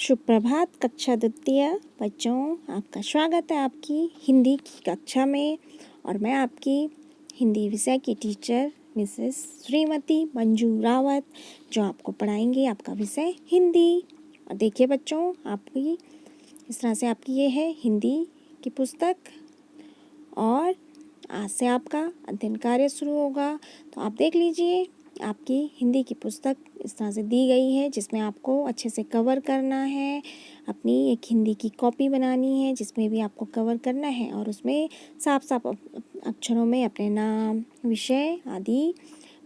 शुभ प्रभात कक्षा द्वितीय बच्चों, आपका स्वागत है आपकी हिंदी की कक्षा में। और मैं आपकी हिंदी विषय की टीचर मिसेस श्रीमती मंजू रावत, जो आपको पढ़ाएंगे आपका विषय हिंदी। और देखिए बच्चों, आपकी इस तरह से आपकी ये है हिंदी की पुस्तक, और आज से आपका अध्ययन कार्य शुरू होगा। तो आप देख लीजिए, आपकी हिंदी की पुस्तक इस तरह से दी गई है, जिसमें आपको अच्छे से कवर करना है। अपनी एक हिंदी की कॉपी बनानी है, जिसमें भी आपको कवर करना है, और उसमें साफ साफ अक्षरों में अपने नाम, विषय आदि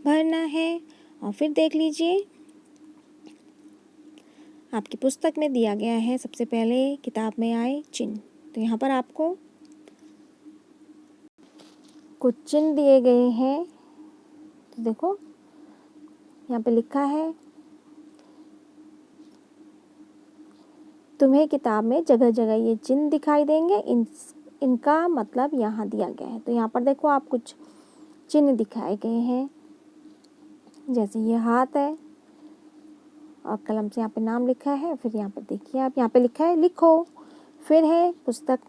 भरना है। और फिर देख लीजिए, आपकी पुस्तक में दिया गया है सबसे पहले किताब में आए चिन्ह। तो यहाँ पर आपको कुछ चिन्ह दिए गए हैं। तो देखो, यहाँ पे लिखा है, तुम्हें किताब में जगह जगह ये चिन्ह दिखाई देंगे, इनका मतलब यहाँ दिया गया है। तो यहाँ पर देखो, आप कुछ चिन्ह दिखाए गए हैं, जैसे ये हाथ है और कलम से यहाँ पे नाम लिखा है। फिर यहाँ पे देखिए, आप यहाँ पे लिखा है लिखो। फिर है पुस्तक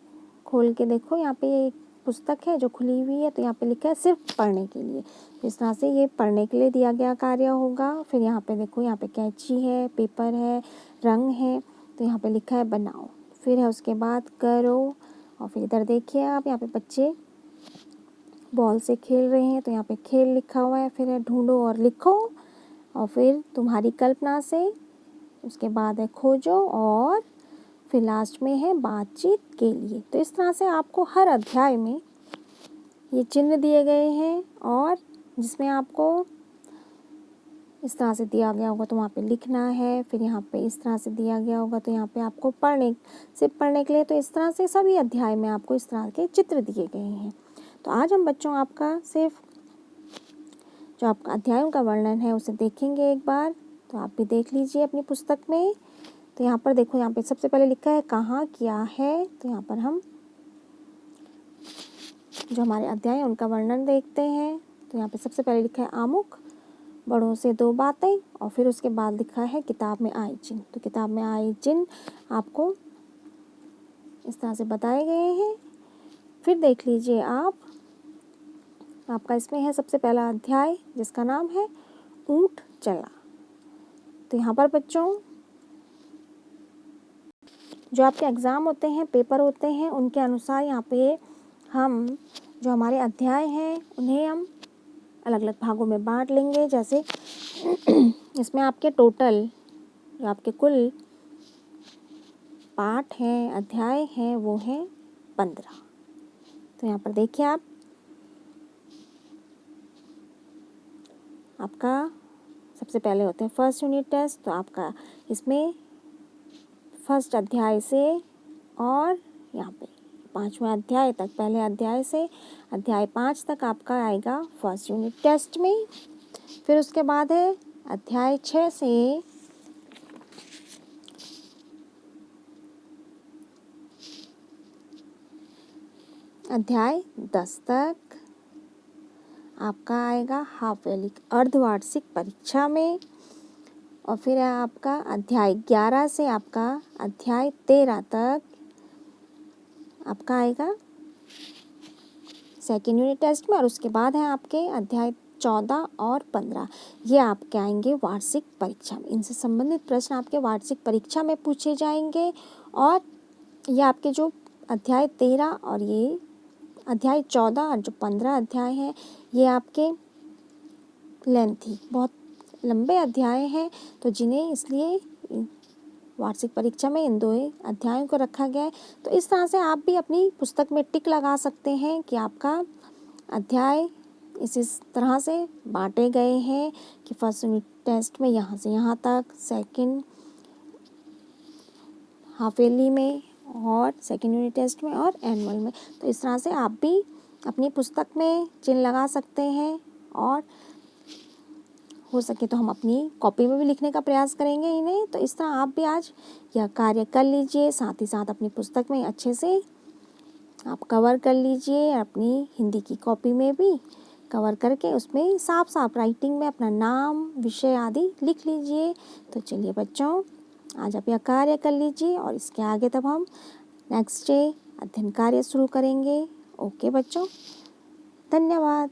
खोल के देखो, यहाँ पे एक पुस्तक है जो खुली हुई है, तो यहाँ पे लिखा है सिर्फ पढ़ने के लिए। तो इस तरह से ये पढ़ने के लिए दिया गया कार्य होगा। फिर यहाँ पे देखो, यहाँ पे कैंची है, पेपर है, रंग है, तो यहाँ पे लिखा है बनाओ। फिर है उसके बाद करो। और फिर इधर देखिए आप, यहाँ पे बच्चे बॉल से खेल रहे हैं, तो यहाँ पे खेल लिखा हुआ है। फिर है ढूंढो और लिखो, और फिर तुम्हारी कल्पना से, उसके बाद है खोजो, और फिर लास्ट में है बातचीत के लिए। तो इस तरह से आपको हर अध्याय में ये चिन्ह दिए गए हैं, और जिसमें आपको इस तरह से दिया गया होगा तो वहाँ पे लिखना है। फिर यहाँ पे इस तरह से दिया गया होगा तो यहाँ पे आपको पढ़ने के लिए। तो इस तरह से सभी अध्याय में आपको इस तरह के चित्र दिए गए हैं। तो आज हम बच्चों आपका सिर्फ जो आपका अध्यायों का वर्णन है उसे देखेंगे एक बार। तो आप भी देख लीजिए अपनी पुस्तक में। तो यहाँ पर देखो, यहाँ पे सबसे पहले लिखा है कहाँ क्या है। तो यहाँ पर हम जो हमारे अध्याय हैं उनका वर्णन देखते हैं। तो यहाँ पे सबसे पहले लिखा है आमुख, बड़ों से दो बातें, और फिर उसके बाद लिखा है किताब में आए चिन्ह। तो किताब में आए चिन्ह आपको इस तरह से बताए गए हैं। फिर देख लीजिए आप, आपका इसमें है सबसे पहला अध्याय, जिसका नाम है ऊंट चला। तो यहाँ पर बच्चों, जो आपके एग्ज़ाम होते हैं, पेपर होते हैं, उनके अनुसार यहाँ पे हम जो हमारे अध्याय हैं उन्हें हम अलग अलग भागों में बांट लेंगे। जैसे इसमें आपके टोटल जो आपके कुल पाठ हैं, अध्याय हैं, वो हैं 15। तो यहाँ पर देखिए आप, आपका सबसे पहले होते हैं फर्स्ट यूनिट टेस्ट। तो आपका इसमें फर्स्ट अध्याय से और यहाँ पे 5वें अध्याय तक, पहले अध्याय से अध्याय 5 तक आपका आएगा फर्स्ट यूनिट टेस्ट में। फिर उसके बाद है अध्याय 6 से अध्याय 10 तक आपका आएगा हाफ ईयरली अर्धवार्षिक परीक्षा में। और फिर है आपका अध्याय 11 से आपका अध्याय 13 तक आपका आएगा सेकेंड यूनिट टेस्ट में। और उसके बाद है आपके अध्याय 14 और 15, ये आपके आएंगे वार्षिक परीक्षा में। इनसे संबंधित प्रश्न आपके वार्षिक परीक्षा में पूछे जाएंगे। और ये आपके जो अध्याय 13 और ये अध्याय 14 और जो 15 अध्याय हैं, ये आपके लेंथी, बहुत लंबे अध्याय हैं, तो जिन्हें इसलिए वार्षिक परीक्षा में इन 2 अध्यायों को रखा गया है। तो इस तरह से आप भी अपनी पुस्तक में टिक लगा सकते हैं कि आपका अध्याय इस तरह से बांटे गए हैं कि फर्स्ट यूनिट टेस्ट में यहाँ से यहाँ तक, सेकंड हाफ ईयरली में, और सेकंड यूनिट टेस्ट में, और एनुअल में। तो इस तरह से आप भी अपनी पुस्तक में चिन्ह लगा सकते हैं, और हो सके तो हम अपनी कॉपी में भी लिखने का प्रयास करेंगे इन्हें। तो इस तरह आप भी आज यह कार्य कर लीजिए, साथ ही साथ अपनी पुस्तक में अच्छे से आप कवर कर लीजिए। अपनी हिंदी की कॉपी में भी कवर करके उसमें साफ साफ राइटिंग में अपना नाम, विषय आदि लिख लीजिए। तो चलिए बच्चों, आज आप यह कार्य कर लीजिए और इसके आगे तब हम नेक्स्ट डे अध्ययन कार्य शुरू करेंगे। ओके बच्चों, धन्यवाद।